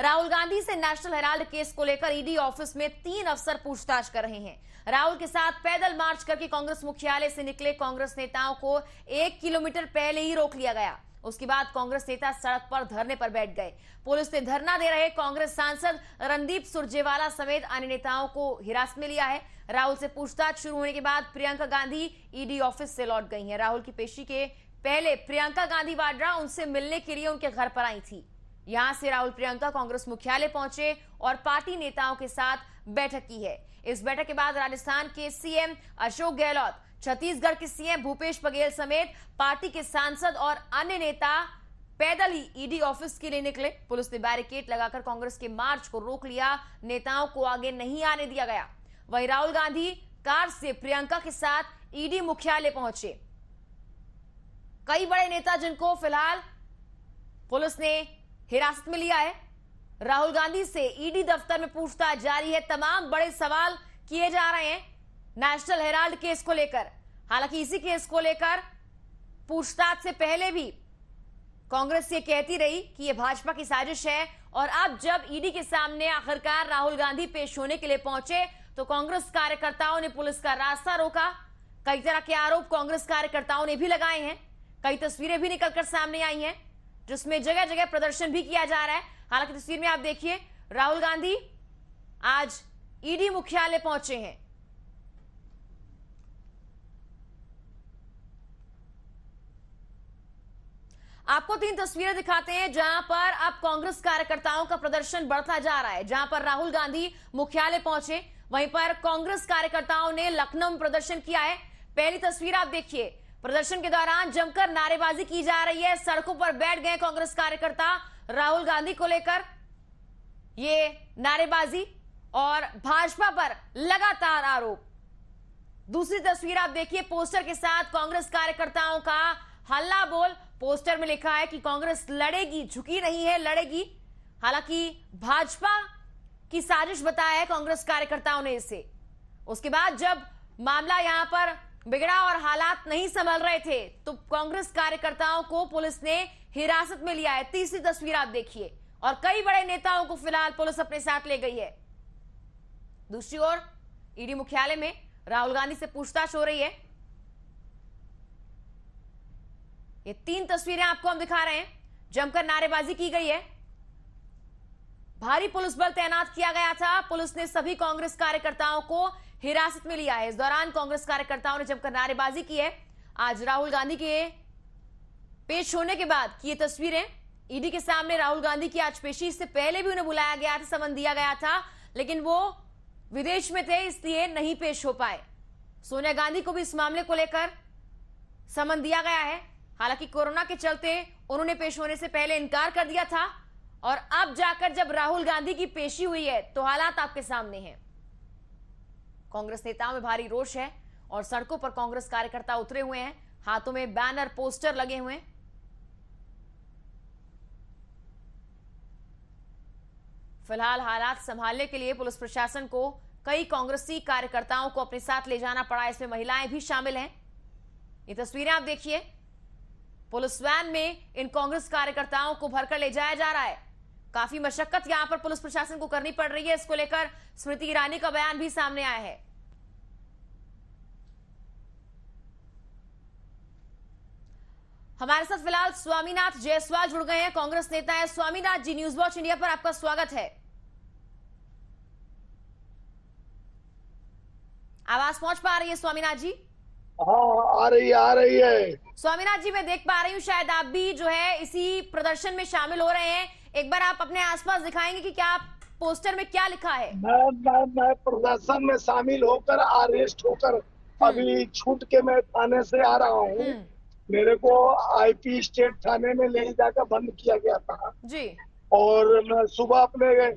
राहुल गांधी से national Herald case को लेकर ईडी ऑफिस में 3 अफसर पूछताछ कर रहे हैं। राहुल के साथ पैदल मार्च करके कांग्रेस मुख्यालय से निकले कांग्रेस नेताओं को 1 किलोमीटर पहले ही रोक लिया गया। उसके बाद कांग्रेस नेता सड़क पर धरने पर बैठ गए। पुलिस ने धरना दे रहे कांग्रेस सांसद रणदीप सुरजेवाला समेत अन्य नेताओं को हिरासत में लिया है। राहुल से पूछताछ शुरू होने के बाद प्रियंका गांधी ईडी ऑफिस से लौट गई हैं। राहुल की पेशी के पहले प्रियंका गांधी वाड्रा उनसे मिलने के लिए उनके घर पर आई थी। यहां से राहुल प्रियंका कांग्रेस मुख्यालय पहुंचे और पार्टी नेताओं के साथ बैठक की है। इस बैठक के बाद राजस्थान के सीएम अशोक गहलोत, छत्तीसगढ़ के सीएम भूपेश बघेल समेत पार्टी के सांसद और अन्य नेता पैदल ही ईडी ऑफिस के लिए निकले। पुलिस ने बैरिकेड लगाकर कांग्रेस के मार्च को रोक लिया। नेताओं को आगे नहीं आने दिया गया। वहीं राहुल गांधी कार से प्रियंका के साथ ईडी मुख्यालय पहुंचे। कई बड़े नेता जिनको फिलहाल पुलिस ने हिरासत में लिया है। राहुल गांधी से ईडी दफ्तर में पूछताछ जारी है। तमाम बड़े सवाल किए जा रहे हैं नेशनल हेराल्ड केस को लेकर। हालांकि इसी केस को लेकर पूछताछ से पहले भी कांग्रेस ये कहती रही कि यह भाजपा की साजिश है, और अब जब ईडी के सामने आखिरकार राहुल गांधी पेश होने के लिए पहुंचे तो कांग्रेस कार्यकर्ताओं ने पुलिस का रास्ता रोका। कई तरह के आरोप कांग्रेस कार्यकर्ताओं ने भी लगाए हैं। कई तस्वीरें भी निकलकर सामने आई हैं जिसमें जगह जगह प्रदर्शन भी किया जा रहा है। हालांकि तस्वीर में आप देखिए राहुल गांधी आज ईडी मुख्यालय पहुंचे हैं। आपको 3 तस्वीरें दिखाते हैं जहां पर अब कांग्रेस कार्यकर्ताओं का प्रदर्शन बढ़ता जा रहा है। जहां पर राहुल गांधी मुख्यालय पहुंचे, वहीं पर कांग्रेस कार्यकर्ताओं ने लखनऊ में प्रदर्शन किया है। पहली तस्वीर आप देखिए, प्रदर्शन के दौरान जमकर नारेबाजी की जा रही है। सड़कों पर बैठ गए कांग्रेस कार्यकर्ता राहुल गांधी को लेकर। ये नारेबाजी और भाजपा पर लगातार आरोप। दूसरी तस्वीर आप देखिए, पोस्टर के साथ कांग्रेस कार्यकर्ताओं का हल्ला बोल। पोस्टर में लिखा है कि कांग्रेस लड़ेगी, झुकी नहीं है, लड़ेगी। हालांकि भाजपा की साजिश बताया है कांग्रेस कार्यकर्ताओं ने इसे। उसके बाद जब मामला यहां पर बिगड़ा और हालात नहीं संभल रहे थे तो कांग्रेस कार्यकर्ताओं को पुलिस ने हिरासत में लिया है। तीसरी तस्वीर आप देखिए, और कई बड़े नेताओं को फिलहाल पुलिस अपने साथ ले गई है। दूसरी ओर ईडी मुख्यालय में राहुल गांधी से पूछताछ हो रही है। ये 3 तस्वीरें आपको हम दिखा रहे हैं। जमकर नारेबाजी की गई है। भारी पुलिस बल तैनात किया गया था। पुलिस ने सभी कांग्रेस कार्यकर्ताओं को हिरासत में लिया है। इस दौरान कांग्रेस कार्यकर्ताओं ने जमकर नारेबाजी की है। आज राहुल गांधी के पेश होने के बाद की ये तस्वीरें ईडी के सामने। राहुल गांधी की आज पेशी, इससे पहले भी उन्हें बुलाया गया था, समन दिया गया था, लेकिन वो विदेश में थे इसलिए नहीं पेश हो पाए। सोनिया गांधी को भी इस मामले को लेकर समन दिया गया है। हालांकि कोरोना के चलते उन्होंने पेश होने से पहले इनकार कर दिया था, और अब जाकर जब राहुल गांधी की पेशी हुई है तो हालात आपके सामने हैं। कांग्रेस नेताओं में भारी रोष है और सड़कों पर कांग्रेस कार्यकर्ता उतरे हुए हैं। हाथों में बैनर, पोस्टर लगे हुए हैं। फिलहाल हालात संभालने के लिए पुलिस प्रशासन को कई कांग्रेसी कार्यकर्ताओं को अपने साथ ले जाना पड़ा। इसमें महिलाएं भी शामिल हैं। ये तस्वीरें आप देखिए, पुलिस वैन में इन कांग्रेस कार्यकर्ताओं को भरकर ले जाया जा रहा है। काफी मशक्कत यहां पर पुलिस प्रशासन को करनी पड़ रही है। इसको लेकर स्मृति ईरानी का बयान भी सामने आया है। हमारे साथ फिलहाल स्वामीनाथ जायसवाल जुड़ गए हैं, कांग्रेस नेता है। स्वामीनाथ जी, न्यूज वॉच इंडिया पर आपका स्वागत है। आवाज पहुंच पा रही है स्वामीनाथ जी? हाँ, आ रही है। स्वामीनाथ जी, मैं देख पा रही हूँ शायद आप भी जो है इसी प्रदर्शन में शामिल हो रहे हैं। एक बार आप अपने आसपास दिखाएंगे कि क्या पोस्टर में क्या लिखा है? मैं प्रदर्शन में शामिल होकर, अरेस्ट होकर अभी छूट के मैं थाने से आ रहा हूँ। मेरे को आईपी स्टेट थाने में ले जाकर बंद किया गया था जी। और मैं सुबह अपने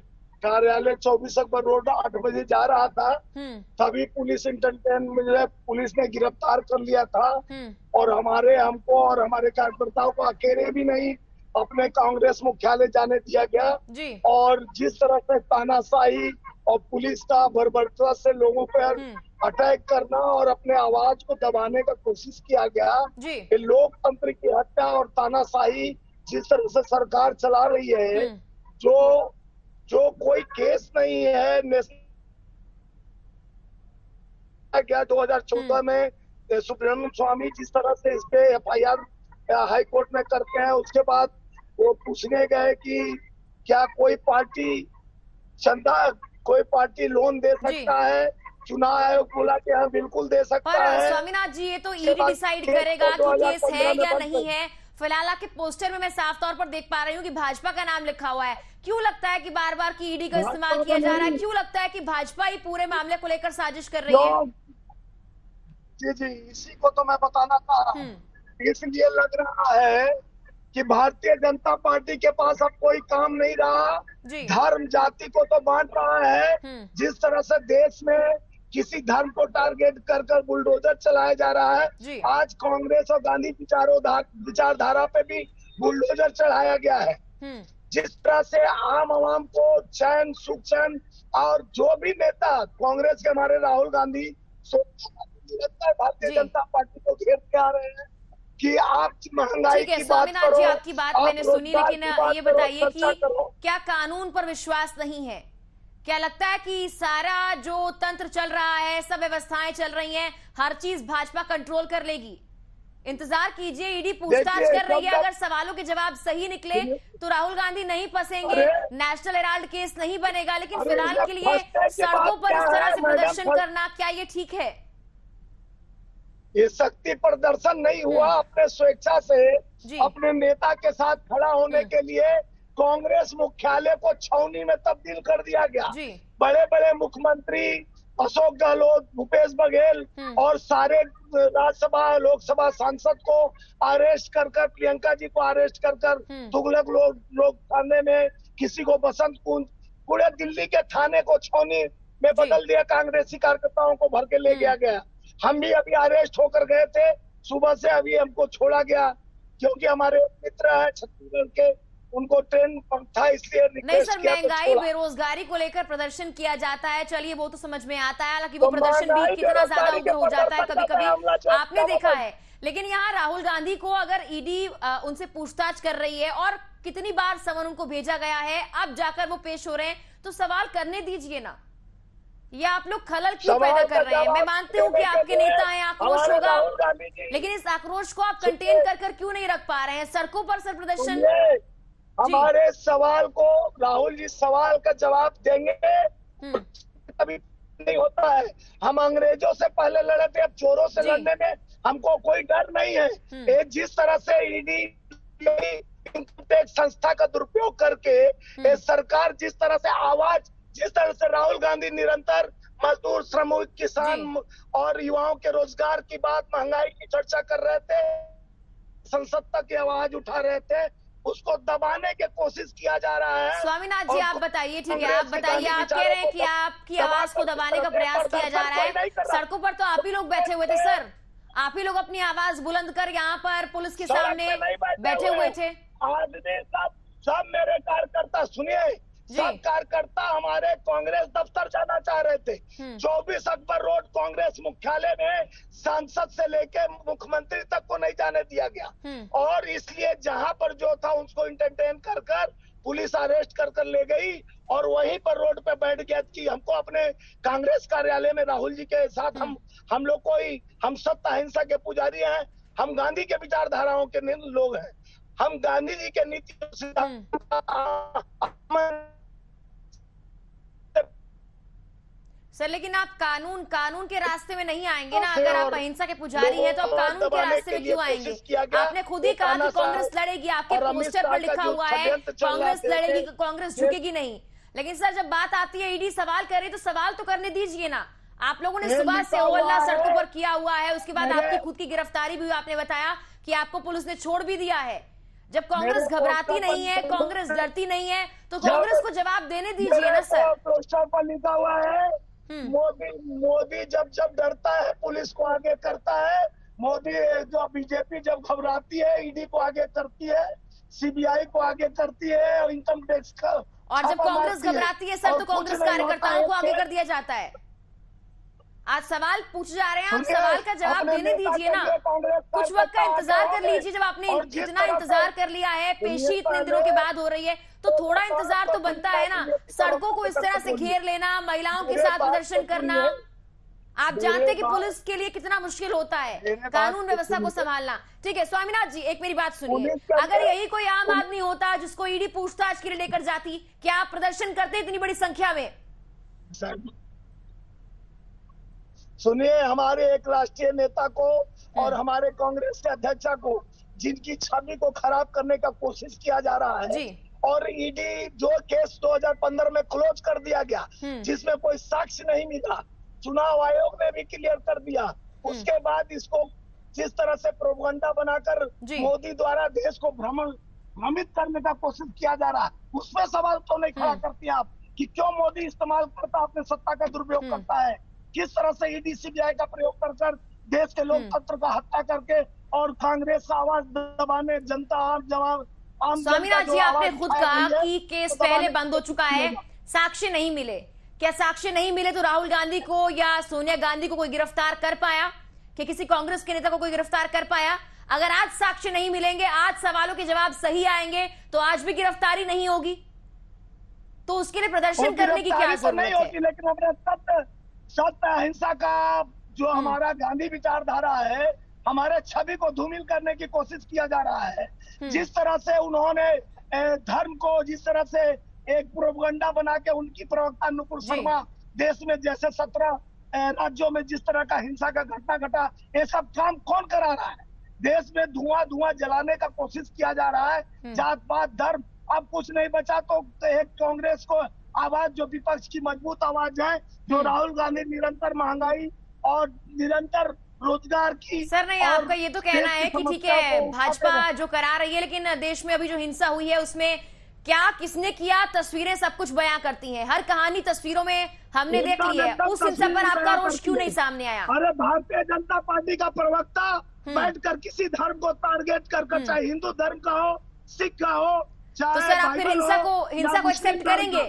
कार्यालय 24 अकबर रोड 8 बजे जा रहा था, तभी पुलिस इंटरटेनमेंट पुलिस ने गिरफ्तार कर लिया था। और हमको और हमारे कार्यकर्ताओं को अकेले भी नहीं अपने कांग्रेस मुख्यालय जाने दिया गया जी। और जिस तरह से तानाशाही और पुलिस का बर्बरता से लोगों पर अटैक करना और अपने आवाज को दबाने का कोशिश किया गया, कि लोकतंत्र की हत्या और तानाशाही जिस तरह से सरकार चला रही है, जो रही है। गया 2014 में सुब्रमण्यम स्वामी जिस तरह से इस पे FIR हाई कोर्ट में करते हैं, उसके बाद वो पूछने गए कि क्या कोई पार्टी लोन दे सकता है। चुनाव आयोग बोला कि हाँ बिल्कुल दे सकता है। स्वामीनाथ जी, ये तो ईडी डिसाइड करेगा कि केस है या नहीं है। फिलहाल आपके पोस्टर में मैं साफ तौर पर देख पा रही हूँ कि भाजपा का नाम लिखा हुआ है। क्यों लगता है कि बार बार की ईडी का इस्तेमाल किया जा रहा है? क्यों लगता है कि भाजपा ही पूरे मामले को लेकर साजिश कर रही है? जी, इसी को तो मैं बताना चाह रहा हूँ। इसलिए लग रहा है कि भारतीय जनता पार्टी के पास अब कोई काम नहीं रहा। धर्म जाति को तो बांट रहा है। जिस तरह से देश में किसी धर्म को टारगेट कर बुलडोजर चलाया जा रहा है, आज कांग्रेस और गांधी विचारधारा पे भी बुलडोजर चढ़ाया गया है। जिस तरह से आम आवाम को चैन सुख और जो भी नेता कांग्रेस के हमारे राहुल गांधी भारतीय जनता पार्टी को घेरते आ रहे हैं कि आप महंगाई की बात करो। जी, आपकी बात मैंने सुनी, लेकिन ये बताइए कि क्या कानून पर विश्वास नहीं है? क्या लगता है कि सारा जो तंत्र चल रहा है, सब व्यवस्थाएं चल रही हैं, हर चीज भाजपा कंट्रोल कर लेगी? इंतजार कीजिए, ईडी पूछताछ कर रही है। अगर सवालों के जवाब सही निकले तो राहुल गांधी नहीं फंसेंगे, नेशनल हेराल्ड केस नहीं बनेगा। लेकिन फिलहाल के लिए सड़कों पर इस तरह से प्रदर्शन करना, क्या ये ठीक है? ये शक्ति प्रदर्शन नहीं हुआ। अपने स्वेच्छा से अपने नेता के साथ खड़ा होने के लिए कांग्रेस मुख्यालय को छावनी में तब्दील कर दिया गया। बड़े बड़े मुख्यमंत्री अशोक गहलोत, भूपेश बघेल और सारे राज्यसभा लोकसभा सांसद को अरेस्ट कर प्रियंका जी को अरेस्ट कर तुगलक लोग थाने में, किसी को बसंत कुंज, पूरे दिल्ली के थाने को छावनी में बदल दिया। कांग्रेसी कार्यकर्ताओं को भर के ले गया गया। हम भी अभी अरेस्ट होकर गए थे, सुबह से अभी हमको छोड़ा गया क्योंकि हमारे मित्र है छत्तीसगढ़ के, उनको ट्रेन था इसलिए नहीं सर, महंगाई बेरोजगारी को लेकर प्रदर्शन किया जाता है, चलिए वो तो समझ में आता है। हालांकि वो प्रदर्शन भी कितना ज्यादा उग्र हो जाता है कभी कभी, आपने देखा है। लेकिन यहाँ राहुल गांधी को अगर ईडी उनसे पूछताछ कर रही है और कितनी बार समन उनको भेजा गया है, अब जाकर वो पेश हो रहे हैं, तो सवाल करने दीजिए ना। ये आप लोग खलल क्यों पैदा कर रहे हैं? मैं मानती हूँ कि आपके नेता हैं, आक्रोश होगा, लेकिन इस आक्रोश को आप कंटेन कर क्यों नहीं रख पा रहे हैं? सड़कों पर सर प्रदर्शन। हमारे सवाल को राहुल जी सवाल का जवाब देंगे, कभी नहीं होता है। हम अंग्रेजों से पहले लड़े थे, अब चोरों से लड़ने में हमको कोई डर नहीं है। जिस तरह से ईडी एक संस्था का दुरुपयोग करके सरकार जिस तरह से आवाज, जिस तरह से राहुल गांधी निरंतर मजदूर, श्रमिक, किसान और युवाओं के रोजगार की बात, महंगाई की चर्चा कर रहे थे, संसद तक की आवाज उठा रहे थे, उसको दबाने की कोशिश किया जा रहा है। स्वामीनाथ जी, आप बताइए, ठीक है, आप बताइए। आप कह रहे हैं कि आपकी आवाज को दबाने का प्रयास किया जा रहा है। सड़कों पर तो आप ही लोग बैठे हुए थे सर, आप ही लोग अपनी आवाज बुलंद कर यहाँ पर पुलिस के सामने बैठे हुए थे। सब मेरे कार्यकर्ता, सुनिए, सब कार्यकर्ता हमारे कांग्रेस दफ्तर जाना चाह रहे थे। 24 अकबर रोड कांग्रेस मुख्यालय में सांसद से लेके मुख्यमंत्री तक को नहीं जाने दिया गया, और इसलिए जहां पर जो था उसको इंटरटेन कर पुलिस अरेस्ट कर ले गई और वहीं पर रोड पे बैठ गया कि हमको अपने कांग्रेस कार्यालय में राहुल जी के साथ हम लोग हम सत्य अहिंसा के पुजारी हैं, हम गांधी के विचारधाराओं के लोग हैं, हम गांधी जी के नीति सर। लेकिन आप कानून के रास्ते में नहीं आएंगे ना। अगर आप अहिंसा के पुजारी हैं तो आप कानून के रास्ते में क्यों आएंगे? आपने खुद ही कहा कि कांग्रेस लड़ेगी, आपके पोस्टर पर लिखा हुआ है कांग्रेस लड़ेगी, कांग्रेस झुकेगी नहीं। लेकिन सर, जब बात आती है ईडी सवाल करे तो सवाल तो करने दीजिए ना। आप लोगों ने सुबह से होहल्ला सड़कों पर किया हुआ है, उसके बाद आपकी खुद की गिरफ्तारी भी, आपने बताया कि आपको पुलिस ने छोड़ भी दिया है। जब कांग्रेस घबराती नहीं है, कांग्रेस डरती नहीं है, तो कांग्रेस को जवाब देने दीजिए ना सर। पोस्टर पर लिखा हुआ है मोदी जब डरता है पुलिस को आगे करता है। मोदी जो बीजेपी जब घबराती है ईडी को आगे करती है, सीबीआई को आगे करती है और इनकम टैक्स का। और जब कांग्रेस घबराती है सर तो कांग्रेस कार्यकर्ताओं को आगे कर दिया जाता है। आज सवाल पूछे जा रहे हैं, आप सवाल का जवाब देने दीजिए ना, कुछ वक्त का इंतजार कर लीजिए। जब आपने इतना इंतजार कर लिया है, पेशी इतने दिनों के बाद हो रही है, तो थोड़ा इंतजार तो बनता है ना। सड़कों को इस तरह से घेर लेना, महिलाओं के साथ प्रदर्शन करना, आप जानते हैं कि पुलिस के लिए कितना मुश्किल होता है कानून व्यवस्था को संभालना। ठीक है स्वामीनाथ जी, एक मेरी बात सुनिए, अगर यही कोई आम आदमी होता जिसको ईडी पूछताछ के लिए लेकर जाती, क्या आप प्रदर्शन करते इतनी बड़ी संख्या में? सुनिए, हमारे एक राष्ट्रीय नेता को और हमारे कांग्रेस के अध्यक्ष को, जिनकी छवि को खराब करने का कोशिश किया जा रहा है जी। और ईडी जो केस 2015 में क्लोज कर दिया गया, जिसमें कोई साक्ष्य नहीं मिला, चुनाव आयोग ने भी क्लियर कर दिया। उसके बाद इसको जिस तरह से प्रोपगंडा बनाकर मोदी द्वारा देश को भ्रमित करने का कोशिश किया जा रहा है, उसमें सवाल तो नहीं खड़ा करती आप कि क्यों मोदी इस्तेमाल करता, अपने सत्ता का दुरुपयोग करता है, किस तरह से ईडी सीबीआई का प्रयोग कर देश के लोकतंत्र का हत्या करके और कांग्रेस का आवाज दबाने, जनता आम स्वामीनाथ जी, आपने खुद कहा कि केस पहले बंद हो चुका है, साक्ष्य नहीं मिले। क्या साक्ष्य नहीं मिले तो राहुल गांधी को या सोनिया गांधी को कोई गिरफ्तार कर पाया? कि किसी कांग्रेस के नेता को कोई गिरफ्तार कर पाया? अगर आज साक्ष्य नहीं मिलेंगे, आज सवालों के जवाब सही आएंगे, तो आज भी गिरफ्तारी नहीं होगी। तो उसके लिए प्रदर्शन करने की क्या जरूरत है? लेकिन अपने सत्य अहिंसा का जो हमारा गांधी विचारधारा है, हमारे छवि को धूमिल करने की कोशिश किया जा रहा है। जिस तरह से उन्होंने धर्म को, जिस तरह से एक प्रोपगंडा बना के उनकी प्रवक्ता नुपुर शर्मा देश में जैसे 17 राज्यों में जिस तरह का हिंसा का घटना घटा, ये सब काम कौन करा रहा है? देश में धुआं जलाने का कोशिश किया जा रहा है। जात पात धर्म, अब कुछ नहीं बचा तो एक कांग्रेस को आवाज, जो विपक्ष की मजबूत आवाज है, जो राहुल गांधी निरंतर महंगाई और निरंतर रोजगार की। सर नहीं, आपका ये तो कहना है कि ठीक है भाजपा जो करा रही है, लेकिन देश में अभी जो हिंसा हुई है उसमें क्या किसने किया, तस्वीरें सब कुछ बयां करती हैं। हर कहानी तस्वीरों में हमने देख ली है। उस हिंसा पर आपका रोष क्यों नहीं सामने आया? अरे भारतीय जनता पार्टी का प्रवक्ता बैठकर किसी धर्म को टारगेट कर, चाहे हिंदू धर्म का हो, सिख का हो, तो सर आप फिर हिंसा को एक्सेप्ट करेंगे?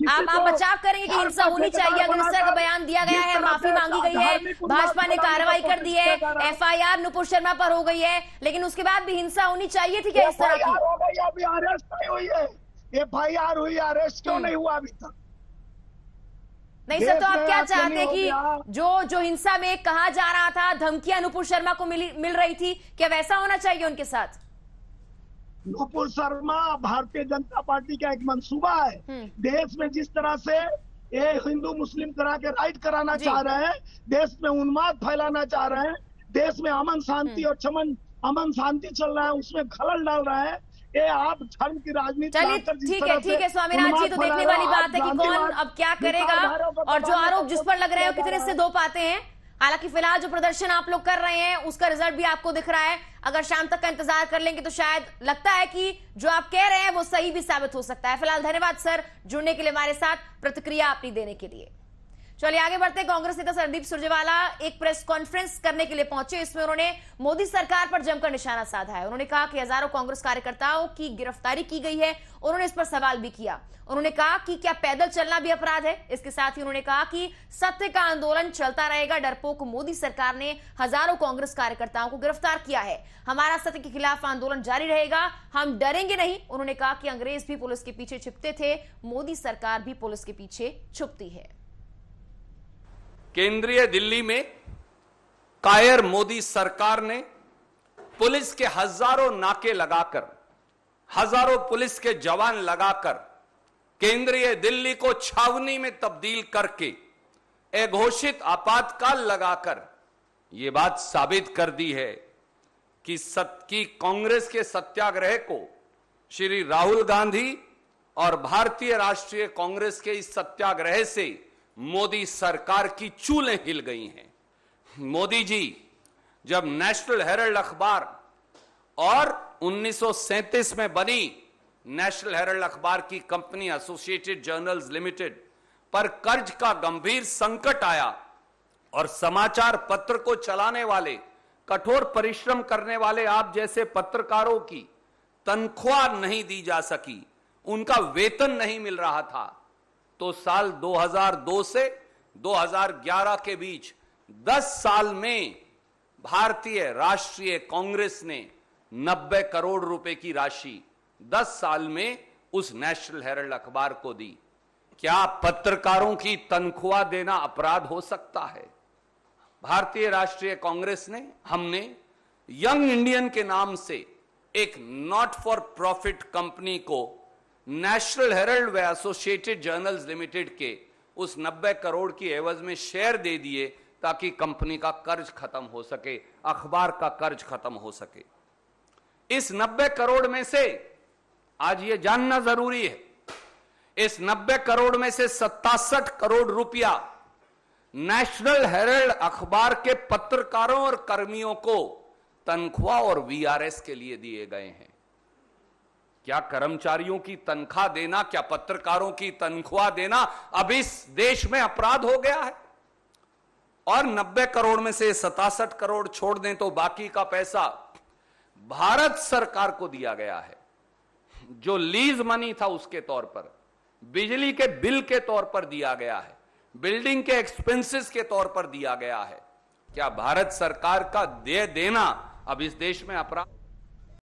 आप बचाव करेंगे कि हिंसा होनी चाहिए? अगर इस तरह का बयान दिया गया है, माफी मांगी गई है, भाजपा ने कार्रवाई कर दी है, एफआईआर नुपुर शर्मा पर हो गई है, लेकिन उसके बाद भी हिंसा होनी चाहिए थी क्या इस तरह की? हो गई, अभी अरेस्ट नहीं हुई है, एफआईआर हुई, अरेस्ट क्यों नहीं हुआ अभी तक? नहीं सर, तो आप क्या चाहते हैं कि जो हिंसा में कहा जा रहा था, धमकियां नुपुर शर्मा को मिल रही थी, क्या वैसा होना चाहिए उनके साथ? नुपुर शर्मा भारतीय जनता पार्टी का एक मंसूबा है। देश में जिस तरह से ये हिंदू मुस्लिम करा के राइट कराना चाह रहे हैं, देश में उन्माद फैलाना चाह रहे हैं, देश में अमन शांति और अमन शांति चल रहा है, उसमें खलल डाल रहा है। ये आप धर्म की राजनीति। चलिए ठीक है स्वामीनाथ जी, तो देखने वाली बात है कि कौन अब क्या करेगा और जो आरोप जिस पर लग रहे हैं कितने से धो पाते हैं। हालांकि फिलहाल जो प्रदर्शन आप लोग कर रहे हैं उसका रिजल्ट भी आपको दिख रहा है। अगर शाम तक का इंतजार कर लेंगे तो शायद लगता है कि जो आप कह रहे हैं वो सही भी साबित हो सकता है। फिलहाल धन्यवाद सर जुड़ने के लिए हमारे साथ, प्रतिक्रिया अपनी देने के लिए। चलिए आगे बढ़ते हैं। कांग्रेस नेता रणदीप सुरजेवाला एक प्रेस कॉन्फ्रेंस करने के लिए पहुंचे। इसमें उन्होंने मोदी सरकार पर जमकर निशाना साधा है। उन्होंने कहा कि हजारों कांग्रेस कार्यकर्ताओं की गिरफ्तारी की गई है। उन्होंने इस पर सवाल भी किया। उन्होंने कहा कि क्या पैदल चलना भी अपराध है? इसके साथ ही उन्होंने कहा कि सत्य का आंदोलन चलता रहेगा। डरपोक मोदी सरकार ने हजारों कांग्रेस कार्यकर्ताओं को गिरफ्तार किया है। हमारा सत्य के खिलाफ आंदोलन जारी रहेगा, हम डरेंगे नहीं। उन्होंने कहा कि अंग्रेज भी पुलिस के पीछे छिपते थे, मोदी सरकार भी पुलिस के पीछे छुपती है। केंद्रीय दिल्ली में कायर मोदी सरकार ने पुलिस के हजारों नाके लगाकर, हजारों पुलिस के जवान लगाकर केंद्रीय दिल्ली को छावनी में तब्दील करके अघोषित आपातकाल लगाकर यह बात साबित कर दी है कि कांग्रेस के सत्याग्रह को श्री राहुल गांधी और भारतीय राष्ट्रीय कांग्रेस के इस सत्याग्रह से मोदी सरकार की चूलें हिल गई हैं। मोदी जी जब नेशनल हेराल्ड अखबार और 1937 में बनी नेशनल हेराल्ड अखबार की कंपनी एसोसिएटेड जर्नल्स लिमिटेड पर कर्ज का गंभीर संकट आया और समाचार पत्र को चलाने वाले, कठोर परिश्रम करने वाले आप जैसे पत्रकारों की तनख्वाह नहीं दी जा सकी, उनका वेतन नहीं मिल रहा था, तो साल 2002 से 2011 के बीच 10 साल में भारतीय राष्ट्रीय कांग्रेस ने 90 करोड़ रुपए की राशि 10 साल में उस नेशनल हेराल्ड अखबार को दी। क्या पत्रकारों की तनख्वाह देना अपराध हो सकता है? भारतीय राष्ट्रीय कांग्रेस ने, हमने यंग इंडियन के नाम से एक नॉट फॉर प्रॉफिट कंपनी को नेशनल हेराल्ड व एसोसिएटेड जर्नल्स लिमिटेड के उस 90 करोड़ की एवज में शेयर दे दिए ताकि कंपनी का कर्ज खत्म हो सके, अखबार का कर्ज खत्म हो सके। इस 90 करोड़ में से आज यह जानना जरूरी है, इस 90 करोड़ में से 67 करोड़ रुपया नेशनल हेराल्ड अखबार के पत्रकारों और कर्मियों को तनख्वाह और वीआरएस के लिए दिए गए हैं। क्या कर्मचारियों की तनख्वाह देना, क्या पत्रकारों की तनख्वाह देना अब इस देश में अपराध हो गया है? और 90 करोड़ में से 67 करोड़ छोड़ दें तो बाकी का पैसा भारत सरकार को दिया गया है, जो लीज मनी था उसके तौर पर, बिजली के बिल के तौर पर दिया गया है, बिल्डिंग के एक्सपेंसेस के तौर पर दिया गया है। क्या भारत सरकार का देना अब इस देश में अपराध?